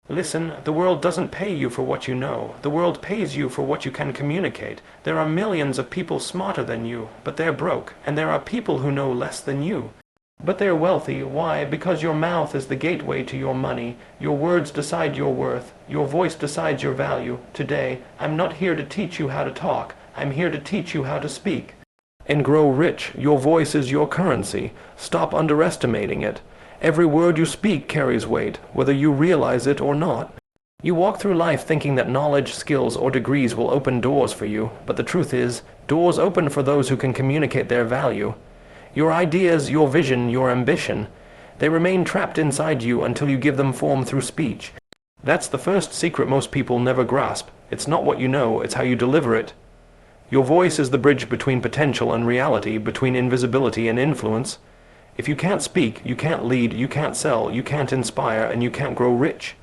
Listen, the world doesn't pay you for what you know. The world pays you for what you can communicate. There are millions of people smarter than you, but they're broke, and there are people who know less than you. But they're wealthy. Why? Because your mouth is the gateway to your money. Your words decide your worth. Your voice decides your value. Today, I'm not here to teach you how to talk. I'm here to teach you how to speak. And grow rich. Your voice is your currency. Stop underestimating it. Every word you speak carries weight, whether you realize it or not. You walk through life thinking that knowledge, skills, or degrees will open doors for you, but the truth is, doors open for those who can communicate their value. Your ideas, your vision, your ambition, they remain trapped inside you until you give them form through speech. That's the first secret most people never grasp. It's not what you know, it's how you deliver it. Your voice is the bridge between potential and reality, between invisibility and influence. If you can't speak, you can't lead, you can't sell, you can't inspire, and you can't grow rich.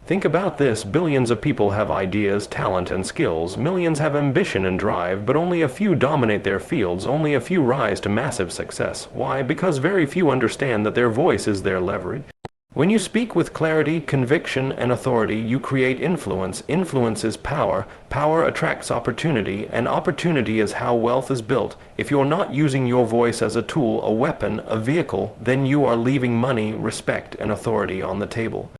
Think about this. Billions of people have ideas, talent, and skills. Millions have ambition and drive, but only a few dominate their fields. Only a few rise to massive success. Why? Because very few understand that their voice is their leverage. When you speak with clarity, conviction, and authority, you create influence. Influence is power. Power attracts opportunity, and opportunity is how wealth is built. If you're not using your voice as a tool, a weapon, a vehicle, then you are leaving money, respect, and authority on the table.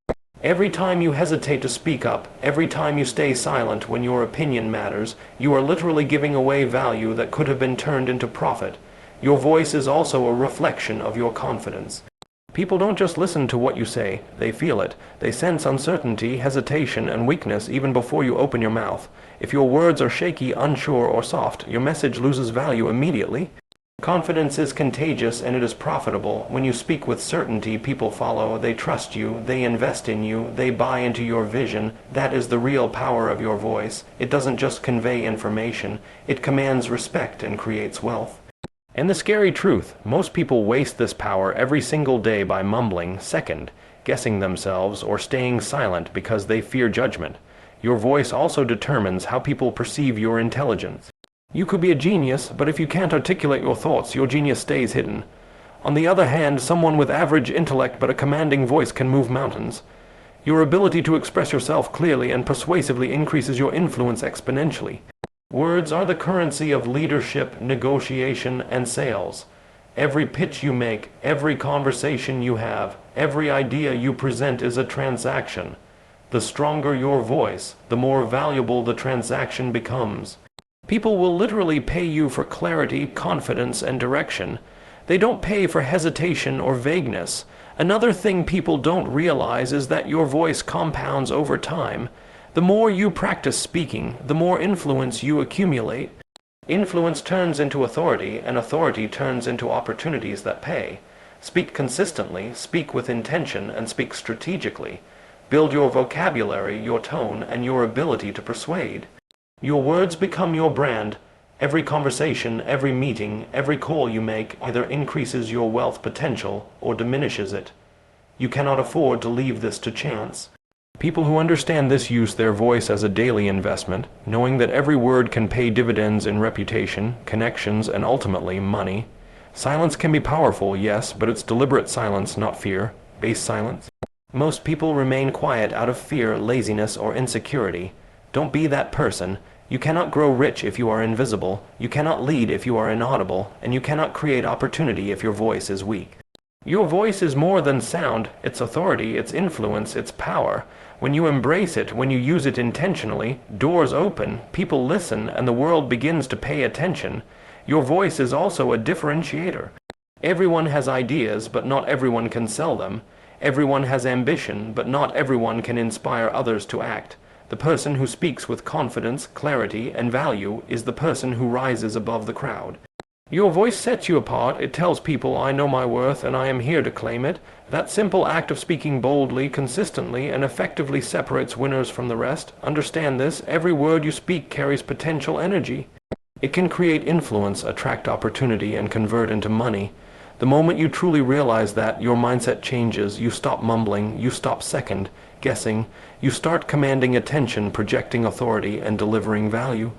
Every time you hesitate to speak up, every time you stay silent when your opinion matters, you are literally giving away value that could have been turned into profit. Your voice is also a reflection of your confidence. People don't just listen to what you say, they feel it. They sense uncertainty, hesitation, and weakness even before you open your mouth. If your words are shaky, unsure, or soft, your message loses value immediately. Confidence is contagious and it is profitable. When you speak with certainty, people follow, they trust you, they invest in you, they buy into your vision. That is the real power of your voice. It doesn't just convey information, it commands respect and creates wealth. And the scary truth, most people waste this power every single day by mumbling, second, guessing themselves, or staying silent because they fear judgment. Your voice also determines how people perceive your intelligence. You could be a genius, but if you can't articulate your thoughts, your genius stays hidden. On the other hand, someone with average intellect but a commanding voice can move mountains. Your ability to express yourself clearly and persuasively increases your influence exponentially. Words are the currency of leadership, negotiation, and sales. Every pitch you make, every conversation you have, every idea you present is a transaction. The stronger your voice, the more valuable the transaction becomes. People will literally pay you for clarity, confidence, and direction. They don't pay for hesitation or vagueness. Another thing people don't realize is that your voice compounds over time. The more you practice speaking, the more influence you accumulate. Influence turns into authority, and authority turns into opportunities that pay. Speak consistently, speak with intention, and speak strategically. Build your vocabulary, your tone, and your ability to persuade. Your words become your brand. Every conversation, every meeting, every call you make either increases your wealth potential or diminishes it. You cannot afford to leave this to chance. People who understand this use their voice as a daily investment, knowing that every word can pay dividends in reputation, connections, and ultimately money. Silence can be powerful, yes, but it's deliberate silence, not fear. Base silence. Most people remain quiet out of fear, laziness, or insecurity. Don't be that person. You cannot grow rich if you are invisible. You cannot lead if you are inaudible, and you cannot create opportunity if your voice is weak. Your voice is more than sound. It's authority, it's influence, it's power. When you embrace it, when you use it intentionally, doors open, people listen, and the world begins to pay attention. Your voice is also a differentiator. Everyone has ideas, but not everyone can sell them. Everyone has ambition, but not everyone can inspire others to act. The person who speaks with confidence, clarity, and value is the person who rises above the crowd. Your voice sets you apart. It tells people, I know my worth and I am here to claim it. That simple act of speaking boldly, consistently, and effectively separates winners from the rest. Understand this, every word you speak carries potential energy. It can create influence, attract opportunity, and convert into money. The moment you truly realize that, your mindset changes. You stop mumbling, you stop second guessing, you start commanding attention, projecting authority, and delivering value.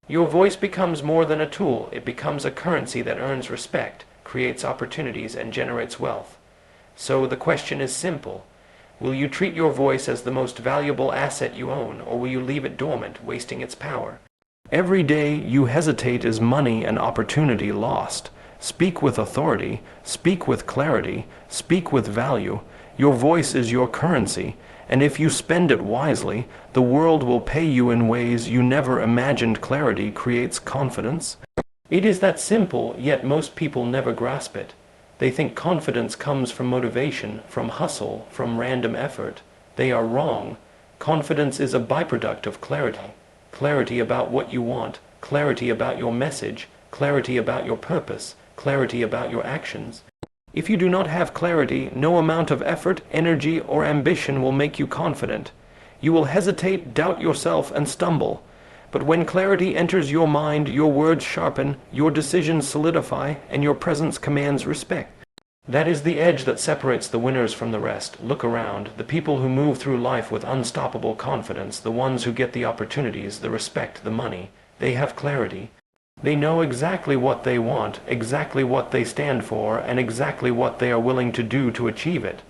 Your voice becomes more than a tool. It becomes a currency that earns respect, creates opportunities, and generates wealth. So the question is simple. Will you treat your voice as the most valuable asset you own, or will you leave it dormant, wasting its power? Every day you hesitate is money and opportunity lost. Speak with authority, speak with clarity, speak with value. Your voice is your currency, and if you spend it wisely, the world will pay you in ways you never imagined. Clarity creates confidence. It is that simple, yet most people never grasp it. They think confidence comes from motivation, from hustle, from random effort. They are wrong. Confidence is a byproduct of clarity. Clarity about what you want, clarity about your message, clarity about your purpose, clarity about your actions. If you do not have clarity, no amount of effort, energy, or ambition will make you confident. You will hesitate, doubt yourself, and stumble. But when clarity enters your mind, your words sharpen, your decisions solidify, and your presence commands respect. That is the edge that separates the winners from the rest. Look around. The people who move through life with unstoppable confidence, the ones who get the opportunities, the respect, the money, they have clarity. They know exactly what they want, exactly what they stand for, and exactly what they are willing to do to achieve it.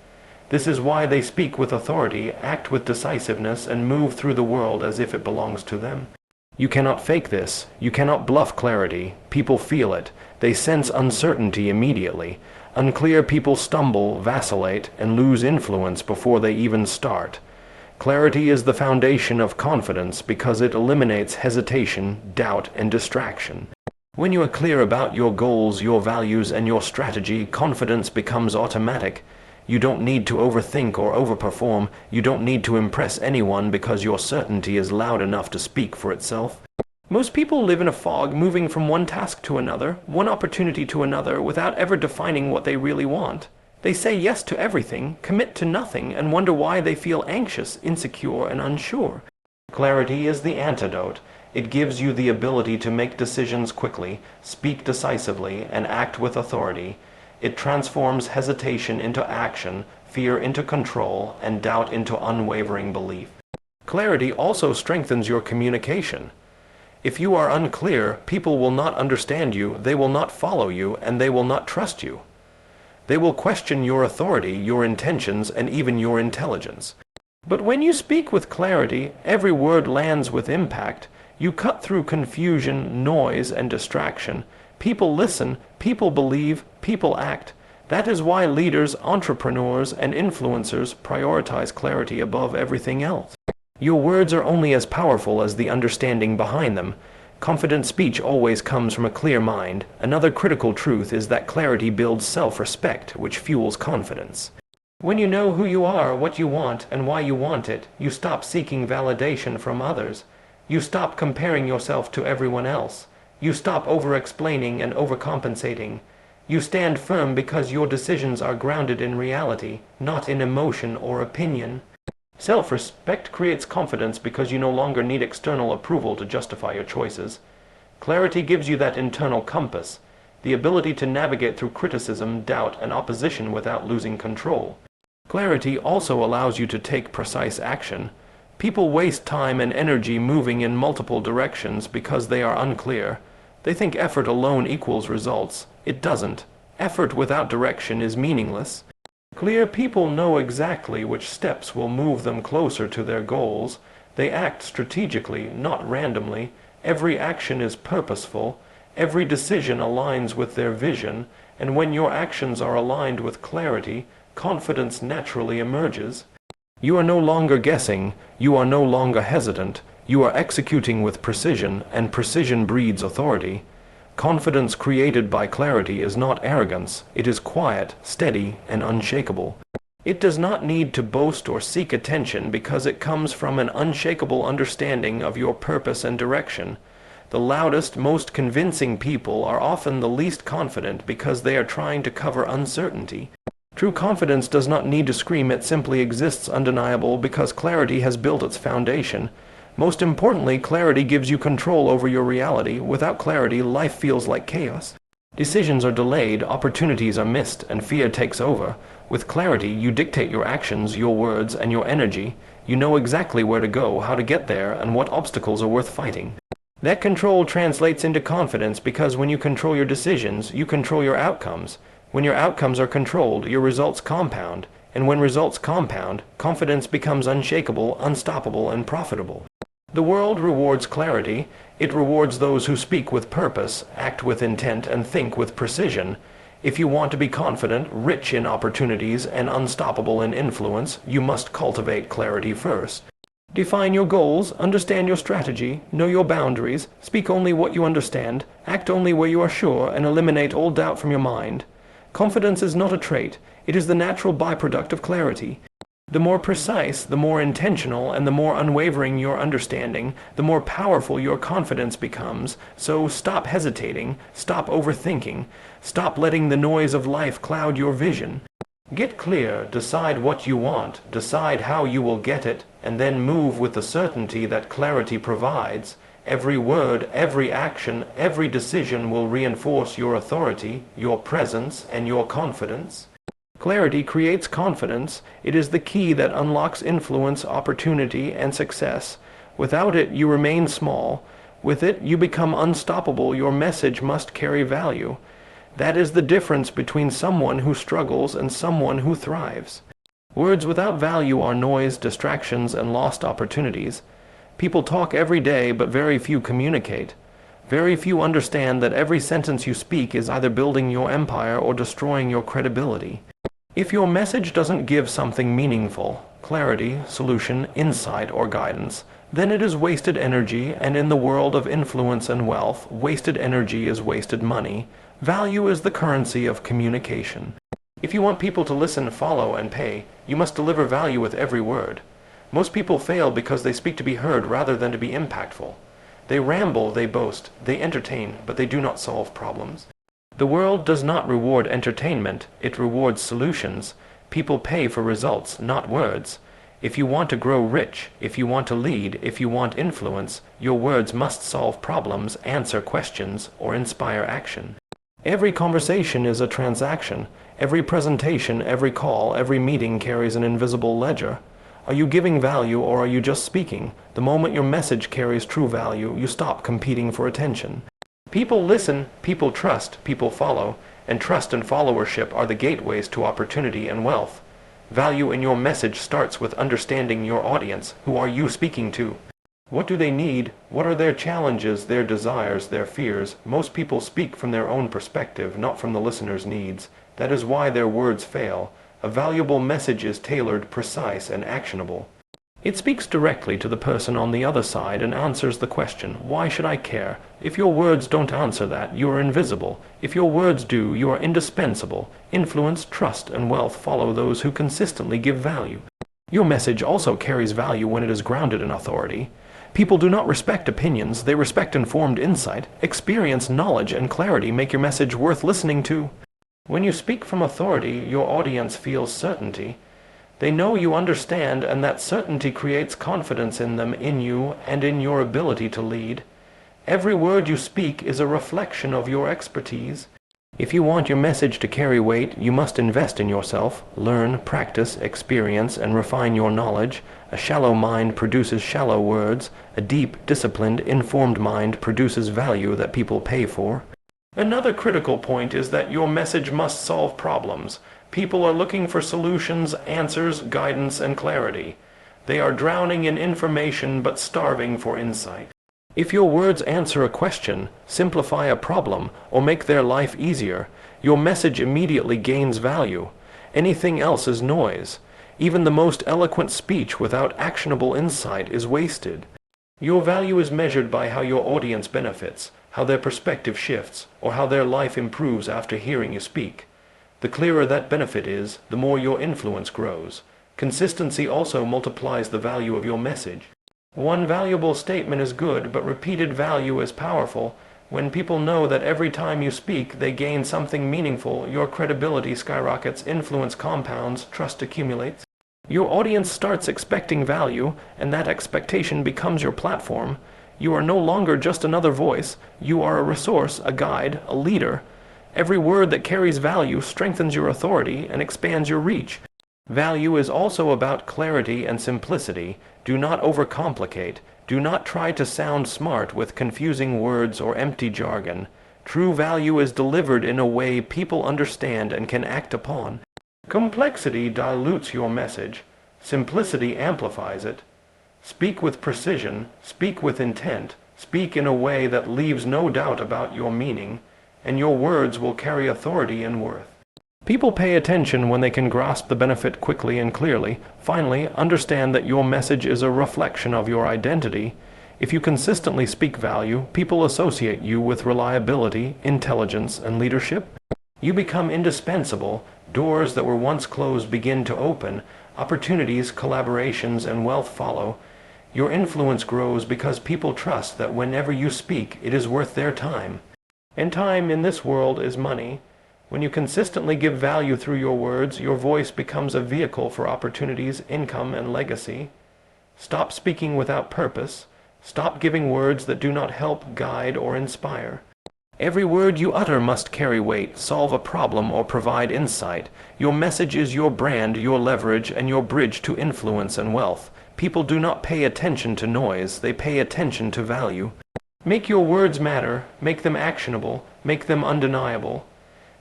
This is why they speak with authority, act with decisiveness, and move through the world as if it belongs to them. You cannot fake this. You cannot bluff clarity. People feel it. They sense uncertainty immediately. Unclear people stumble, vacillate, and lose influence before they even start. Clarity is the foundation of confidence because it eliminates hesitation, doubt, and distraction. When you are clear about your goals, your values, and your strategy, confidence becomes automatic. You don't need to overthink or overperform. You don't need to impress anyone because your certainty is loud enough to speak for itself. Most people live in a fog, moving from one task to another, one opportunity to another, without ever defining what they really want. They say yes to everything, commit to nothing, and wonder why they feel anxious, insecure, and unsure. Clarity is the antidote. It gives you the ability to make decisions quickly, speak decisively, and act with authority. It transforms hesitation into action, fear into control, and doubt into unwavering belief. Clarity also strengthens your communication. If you are unclear, people will not understand you, they will not follow you, and they will not trust you. They will question your authority, your intentions, and even your intelligence. But when you speak with clarity, every word lands with impact. You cut through confusion, noise, and distraction. People listen, people believe, people act. That is why leaders, entrepreneurs, and influencers prioritize clarity above everything else. Your words are only as powerful as the understanding behind them. Confident speech always comes from a clear mind. Another critical truth is that clarity builds self-respect, which fuels confidence. When you know who you are, what you want, and why you want it, you stop seeking validation from others. You stop comparing yourself to everyone else. You stop over-explaining and overcompensating. You stand firm because your decisions are grounded in reality, not in emotion or opinion. Self-respect creates confidence because you no longer need external approval to justify your choices. Clarity gives you that internal compass, the ability to navigate through criticism, doubt, and opposition without losing control. Clarity also allows you to take precise action. People waste time and energy moving in multiple directions because they are unclear. They think effort alone equals results. It doesn't. Effort without direction is meaningless. Clear people know exactly which steps will move them closer to their goals. They act strategically, not randomly. Every action is purposeful. Every decision aligns with their vision. And when your actions are aligned with clarity, confidence naturally emerges. You are no longer guessing. You are no longer hesitant. You are executing with precision, and precision breeds authority. Confidence created by clarity is not arrogance. It is quiet, steady, and unshakable. It does not need to boast or seek attention because it comes from an unshakable understanding of your purpose and direction. The loudest, most convincing people are often the least confident because they are trying to cover uncertainty. True confidence does not need to scream, it simply exists undeniable because clarity has built its foundation. Most importantly, clarity gives you control over your reality. Without clarity, life feels like chaos. Decisions are delayed, opportunities are missed, and fear takes over. With clarity, you dictate your actions, your words, and your energy. You know exactly where to go, how to get there, and what obstacles are worth fighting. That control translates into confidence because when you control your decisions, you control your outcomes. When your outcomes are controlled, your results compound. And when results compound, confidence becomes unshakable, unstoppable, and profitable. The world rewards clarity. It rewards those who speak with purpose, act with intent, and think with precision. If you want to be confident, rich in opportunities, and unstoppable in influence, you must cultivate clarity first. Define your goals, understand your strategy, know your boundaries, speak only what you understand, act only where you are sure, and eliminate all doubt from your mind. Confidence is not a trait, it is the natural byproduct of clarity. The more precise, the more intentional, and the more unwavering your understanding, the more powerful your confidence becomes. So stop hesitating, stop overthinking, stop letting the noise of life cloud your vision. Get clear, decide what you want, decide how you will get it, and then move with the certainty that clarity provides. Every word, every action, every decision will reinforce your authority, your presence, and your confidence. Clarity creates confidence. It is the key that unlocks influence, opportunity, and success. Without it, you remain small. With it, you become unstoppable. Your message must carry value. That is the difference between someone who struggles and someone who thrives. Words without value are noise, distractions, and lost opportunities. People talk every day, but very few communicate. Very few understand that every sentence you speak is either building your empire or destroying your credibility. If your message doesn't give something meaningful, clarity, solution, insight, or guidance, then it is wasted energy, and in the world of influence and wealth, wasted energy is wasted money. Value is the currency of communication. If you want people to listen, follow, and pay, you must deliver value with every word. Most people fail because they speak to be heard rather than to be impactful. They ramble, they boast, they entertain, but they do not solve problems. The world does not reward entertainment, it rewards solutions. People pay for results, not words. If you want to grow rich, if you want to lead, if you want influence, your words must solve problems, answer questions, or inspire action. Every conversation is a transaction. Every presentation, every call, every meeting carries an invisible ledger. Are you giving value or are you just speaking? The moment your message carries true value, you stop competing for attention. People listen, people trust, people follow, and trust and followership are the gateways to opportunity and wealth. Value in your message starts with understanding your audience. Who are you speaking to? What do they need? What are their challenges, their desires, their fears? Most people speak from their own perspective, not from the listener's needs. That is why their words fail. A valuable message is tailored, precise, and actionable. It speaks directly to the person on the other side and answers the question, why should I care? If your words don't answer that, you are invisible. If your words do, you are indispensable. Influence, trust, and wealth follow those who consistently give value. Your message also carries value when it is grounded in authority. People do not respect opinions, they respect informed insight. Experience, knowledge, and clarity make your message worth listening to. When you speak from authority, your audience feels certainty. They know you understand, and that certainty creates confidence in them, in you, and in your ability to lead. Every word you speak is a reflection of your expertise. If you want your message to carry weight, you must invest in yourself, learn, practice, experience, and refine your knowledge. A shallow mind produces shallow words. A deep, disciplined, informed mind produces value that people pay for. Another critical point is that your message must solve problems. People are looking for solutions, answers, guidance, and clarity. They are drowning in information but starving for insight. If your words answer a question, simplify a problem, or make their life easier, your message immediately gains value. Anything else is noise. Even the most eloquent speech without actionable insight is wasted. Your value is measured by how your audience benefits, how their perspective shifts, or how their life improves after hearing you speak. The clearer that benefit is, the more your influence grows. Consistency also multiplies the value of your message. One valuable statement is good, but repeated value is powerful. When people know that every time you speak they gain something meaningful, your credibility skyrockets, influence compounds, trust accumulates. Your audience starts expecting value, and that expectation becomes your platform. You are no longer just another voice. You are a resource, a guide, a leader. Every word that carries value strengthens your authority and expands your reach. Value is also about clarity and simplicity. Do not overcomplicate. Do not try to sound smart with confusing words or empty jargon. True value is delivered in a way people understand and can act upon. Complexity dilutes your message. Simplicity amplifies it. Speak with precision, speak with intent, speak in a way that leaves no doubt about your meaning, and your words will carry authority and worth. People pay attention when they can grasp the benefit quickly and clearly. Finally, understand that your message is a reflection of your identity. If you consistently speak value, people associate you with reliability, intelligence, and leadership. You become indispensable. Doors that were once closed begin to open. Opportunities, collaborations, and wealth follow. Your influence grows because people trust that whenever you speak, it is worth their time. And time in this world is money. When you consistently give value through your words, your voice becomes a vehicle for opportunities, income, and legacy. Stop speaking without purpose. Stop giving words that do not help, guide, or inspire. Every word you utter must carry weight, solve a problem, or provide insight. Your message is your brand, your leverage, and your bridge to influence and wealth. People do not pay attention to noise, they pay attention to value. Make your words matter, make them actionable, make them undeniable.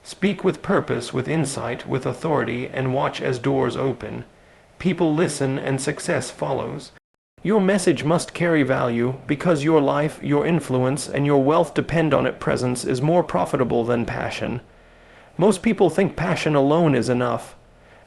Speak with purpose, with insight, with authority, and watch as doors open. People listen and success follows. Your message must carry value because your life, your influence, and your wealth depend on its presence is more profitable than passion. Most people think passion alone is enough.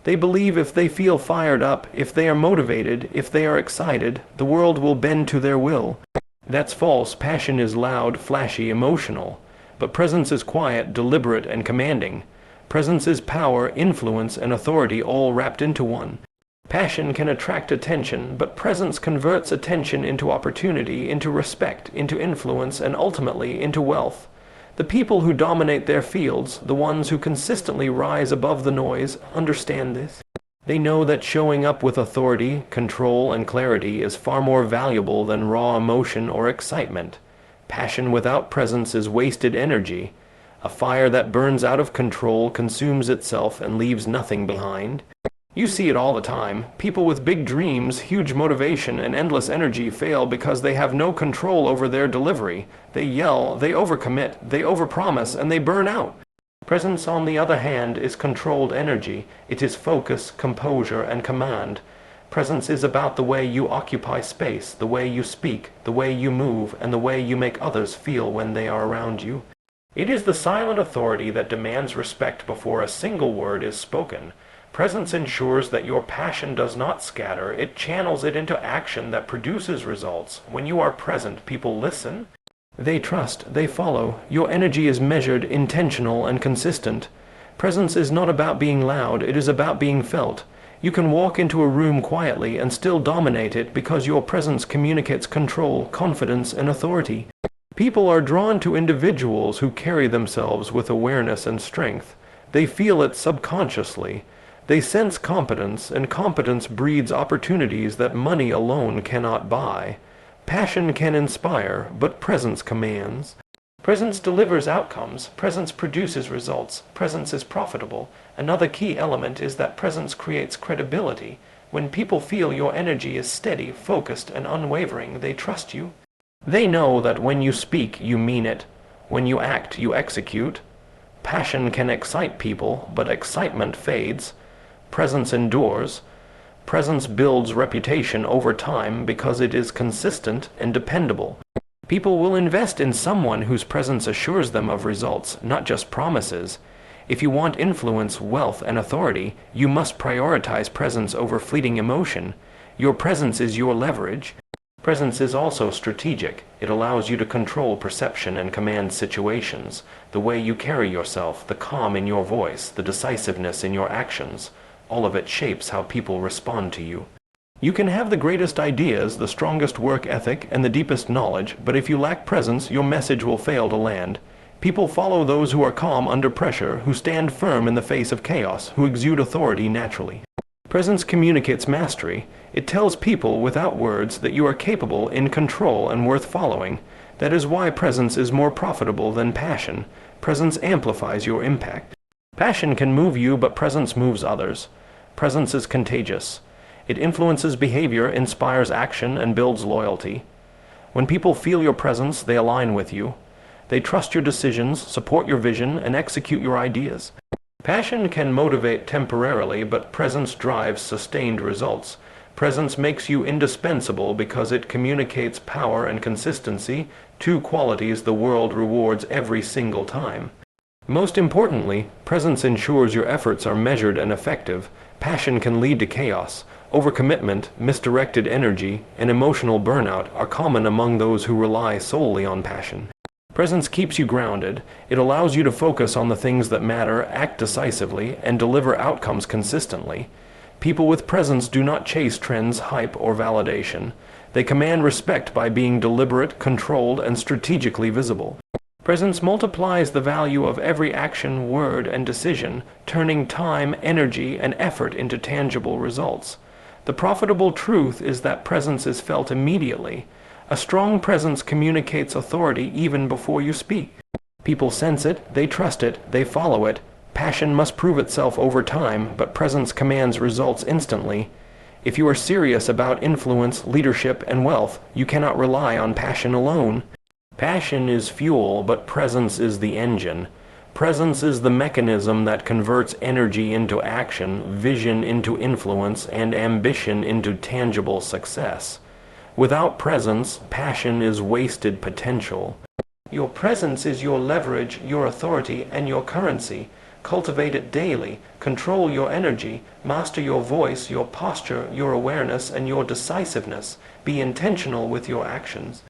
They believe if they feel fired up, if they are motivated, if they are excited, the world will bend to their will. That's false. Passion is loud, flashy, emotional. But presence is quiet, deliberate, and commanding. Presence is power, influence, and authority all wrapped into one. Passion can attract attention, but presence converts attention into opportunity, into respect, into influence, and ultimately into wealth. The people who dominate their fields, the ones who consistently rise above the noise, understand this. They know that showing up with authority, control, and clarity is far more valuable than raw emotion or excitement. Passion without presence is wasted energy. A fire that burns out of control consumes itself and leaves nothing behind. You see it all the time. People with big dreams, huge motivation, and endless energy fail because they have no control over their delivery. They yell, they overcommit, they overpromise, and they burn out. Presence, on the other hand, is controlled energy. It is focus, composure, and command. Presence is about the way you occupy space, the way you speak, the way you move, and the way you make others feel when they are around you. It is the silent authority that demands respect before a single word is spoken. Presence ensures that your passion does not scatter. It channels it into action that produces results. When you are present, people listen. They trust, they follow. Your energy is measured, intentional, and consistent. Presence is not about being loud, it is about being felt. You can walk into a room quietly and still dominate it because your presence communicates control, confidence, and authority. People are drawn to individuals who carry themselves with awareness and strength. They feel it subconsciously. They sense competence, and competence breeds opportunities that money alone cannot buy. Passion can inspire, but presence commands. Presence delivers outcomes. Presence produces results. Presence is profitable. Another key element is that presence creates credibility. When people feel your energy is steady, focused, and unwavering, they trust you. They know that when you speak, you mean it. When you act, you execute. Passion can excite people, but excitement fades. Presence endures. Presence builds reputation over time because it is consistent and dependable. People will invest in someone whose presence assures them of results, not just promises. If you want influence, wealth, and authority, you must prioritize presence over fleeting emotion. Your presence is your leverage. Presence is also strategic. It allows you to control perception and command situations. The way you carry yourself, the calm in your voice, the decisiveness in your actions, all of it shapes how people respond to you. You can have the greatest ideas, the strongest work ethic, and the deepest knowledge, but if you lack presence, your message will fail to land. People follow those who are calm under pressure, who stand firm in the face of chaos, who exude authority naturally. Presence communicates mastery. It tells people without words that you are capable, in control, and worth following. That is why presence is more profitable than passion. Presence amplifies your impact. Passion can move you, but presence moves others. Presence is contagious. It influences behavior, inspires action, and builds loyalty. When people feel your presence, they align with you. They trust your decisions, support your vision, and execute your ideas. Passion can motivate temporarily, but presence drives sustained results. Presence makes you indispensable because it communicates power and consistency, two qualities the world rewards every single time. Most importantly, presence ensures your efforts are measured and effective. Passion can lead to chaos. Overcommitment, misdirected energy, and emotional burnout are common among those who rely solely on passion. Presence keeps you grounded. It allows you to focus on the things that matter, act decisively, and deliver outcomes consistently. People with presence do not chase trends, hype, or validation. They command respect by being deliberate, controlled, and strategically visible. Presence multiplies the value of every action, word, and decision, turning time, energy, and effort into tangible results. The profitable truth is that presence is felt immediately. A strong presence communicates authority even before you speak. People sense it, they trust it, they follow it. Passion must prove itself over time, but presence commands results instantly. If you are serious about influence, leadership, and wealth, you cannot rely on passion alone. Passion is fuel, but presence is the engine. Presence is the mechanism that converts energy into action, vision into influence, and ambition into tangible success. Without presence, passion is wasted potential. Your presence is your leverage, your authority, and your currency. Cultivate it daily. Control your energy. Master your voice, your posture, your awareness, and your decisiveness. Be intentional with your actions.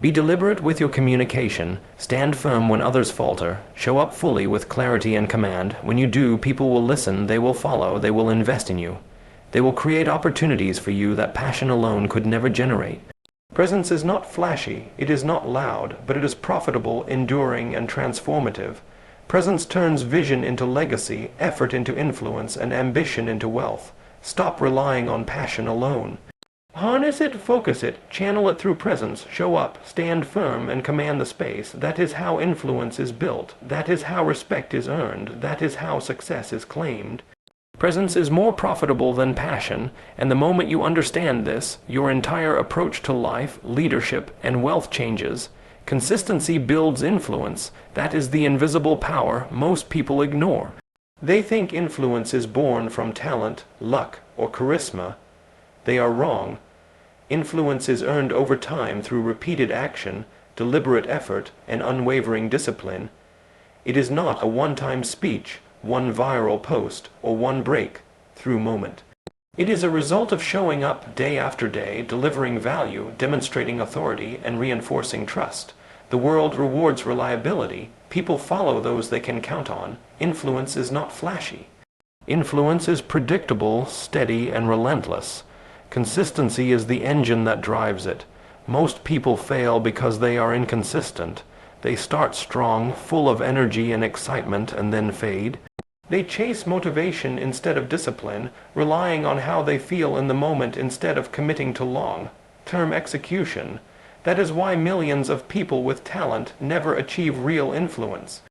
Be deliberate with your communication. Stand firm when others falter. Show up fully with clarity and command. When you do, people will listen, they will follow, they will invest in you. They will create opportunities for you that passion alone could never generate. Presence is not flashy, it is not loud, but it is profitable, enduring, and transformative. Presence turns vision into legacy, effort into influence, and ambition into wealth. Stop relying on passion alone. Harness it, focus it, channel it through presence, show up, stand firm, and command the space. That is how influence is built. That is how respect is earned. That is how success is claimed. Presence is more profitable than passion, and the moment you understand this, your entire approach to life, leadership, and wealth changes. Consistency builds influence. That is the invisible power most people ignore. They think influence is born from talent, luck, or charisma. They are wrong. Influence is earned over time through repeated action, deliberate effort, and unwavering discipline. It is not a one-time speech, one viral post, or one break-through moment. It is a result of showing up day after day, delivering value, demonstrating authority, and reinforcing trust. The world rewards reliability. People follow those they can count on. Influence is not flashy. Influence is predictable, steady, and relentless. Consistency is the engine that drives it. Most people fail because they are inconsistent. They start strong, full of energy and excitement, and then fade. They chase motivation instead of discipline, relying on how they feel in the moment instead of committing to long-term execution. That is why millions of people with talent never achieve real influence.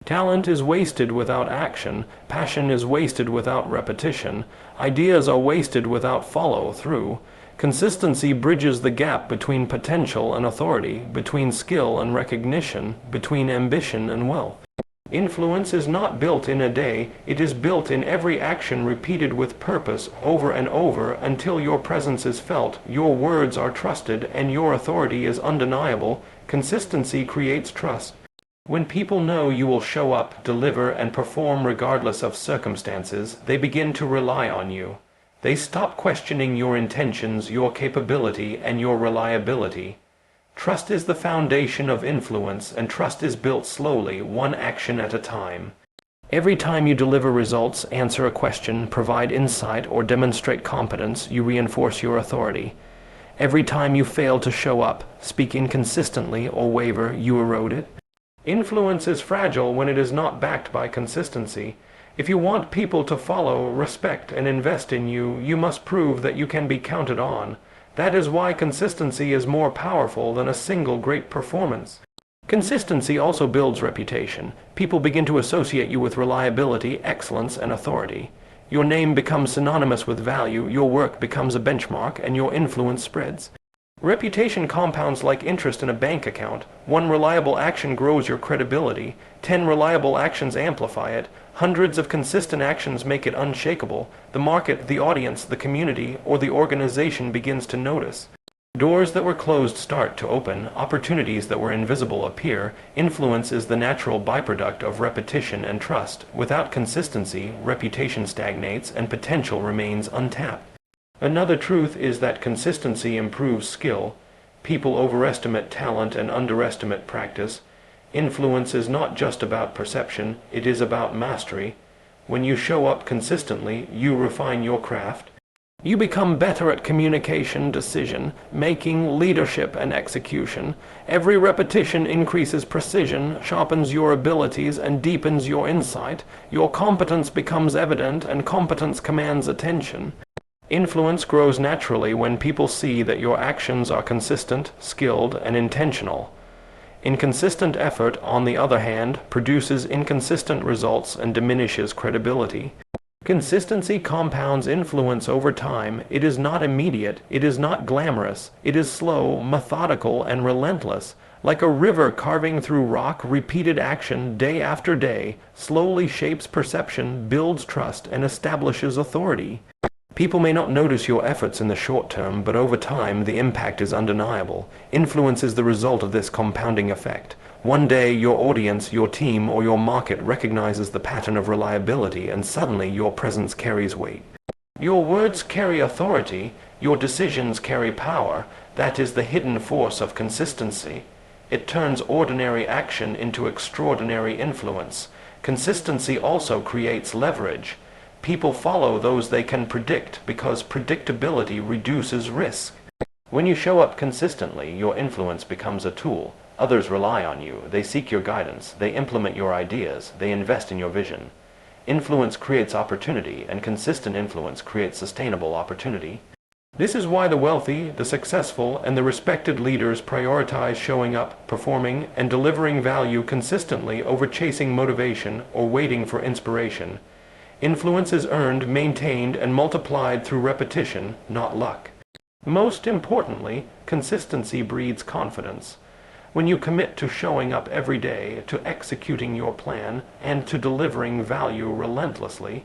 Talent is wasted without action, passion is wasted without repetition, ideas are wasted without follow-through. Consistency bridges the gap between potential and authority, between skill and recognition, between ambition and wealth. Influence is not built in a day, it is built in every action repeated with purpose over and over until your presence is felt, your words are trusted, and your authority is undeniable. Consistency creates trust. When people know you will show up, deliver, and perform regardless of circumstances, they begin to rely on you. They stop questioning your intentions, your capability, and your reliability. Trust is the foundation of influence, and trust is built slowly, one action at a time. Every time you deliver results, answer a question, provide insight, or demonstrate competence, you reinforce your authority. Every time you fail to show up, speak inconsistently, or waver, you erode it. Influence is fragile when it is not backed by consistency. If you want people to follow, respect, and invest in you, you must prove that you can be counted on. That is why consistency is more powerful than a single great performance. Consistency also builds reputation. People begin to associate you with reliability, excellence, and authority. Your name becomes synonymous with value, your work becomes a benchmark, and your influence spreads. Reputation compounds like interest in a bank account. One reliable action grows your credibility. 10 reliable actions amplify it. Hundreds of consistent actions make it unshakable. The market, the audience, the community, or the organization begins to notice. Doors that were closed start to open. Opportunities that were invisible appear. Influence is the natural byproduct of repetition and trust. Without consistency, reputation stagnates and potential remains untapped. Another truth is that consistency improves skill. People overestimate talent and underestimate practice. Influence is not just about perception, it is about mastery. When you show up consistently, you refine your craft. You become better at communication, decision making, leadership, and execution. Every repetition increases precision, sharpens your abilities, and deepens your insight. Your competence becomes evident, and competence commands attention. Influence grows naturally when people see that your actions are consistent, skilled, and intentional. Inconsistent effort, on the other hand, produces inconsistent results and diminishes credibility. Consistency compounds influence over time. It is not immediate, it is not glamorous, it is slow, methodical, and relentless. Like a river carving through rock, repeated action, day after day, slowly shapes perception, builds trust, and establishes authority. People may not notice your efforts in the short term, but over time the impact is undeniable. Influence is the result of this compounding effect. One day your audience, your team, or your market recognizes the pattern of reliability, and suddenly your presence carries weight. Your words carry authority, your decisions carry power. That is the hidden force of consistency. It turns ordinary action into extraordinary influence. Consistency also creates leverage. People follow those they can predict because predictability reduces risk. When you show up consistently, your influence becomes a tool. Others rely on you. They seek your guidance. They implement your ideas. They invest in your vision. Influence creates opportunity, and consistent influence creates sustainable opportunity. This is why the wealthy, the successful, and the respected leaders prioritize showing up, performing, and delivering value consistently over chasing motivation or waiting for inspiration. Influence is earned, maintained, and multiplied through repetition, not luck. Most importantly, consistency breeds confidence. When you commit to showing up every day, to executing your plan, and to delivering value relentlessly,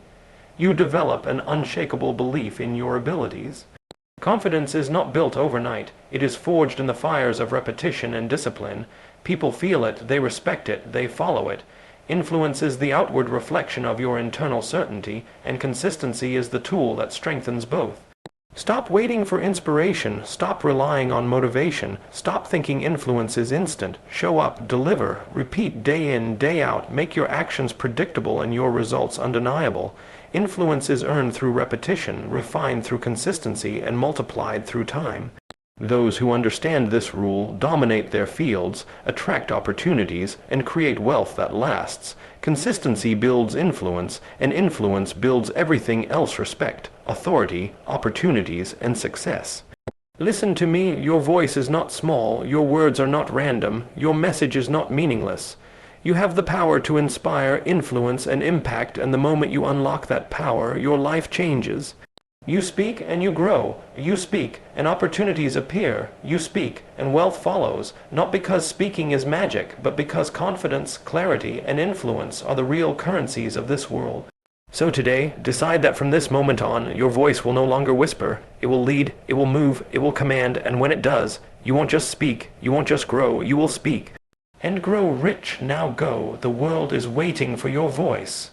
you develop an unshakable belief in your abilities. Confidence is not built overnight. It is forged in the fires of repetition and discipline. People feel it, they respect it, they follow it. Influence is the outward reflection of your internal certainty, and consistency is the tool that strengthens both. Stop waiting for inspiration. Stop relying on motivation. Stop thinking influence is instant. Show up, deliver, repeat day in, day out. Make your actions predictable and your results undeniable. Influence is earned through repetition, refined through consistency, and multiplied through time. Those who understand this rule dominate their fields, attract opportunities, and create wealth that lasts. Consistency builds influence, and influence builds everything else: respect, authority, opportunities, and success. Listen to me, your voice is not small, your words are not random, your message is not meaningless. You have the power to inspire, influence, and impact, and the moment you unlock that power, your life changes. You speak and you grow. You speak and opportunities appear. You speak and wealth follows, not because speaking is magic, but because confidence, clarity, and influence are the real currencies of this world. So today, decide that from this moment on, your voice will no longer whisper. It will lead, it will move, it will command, and when it does, you won't just speak, you won't just grow, you will speak. And grow rich. Now go. The world is waiting for your voice.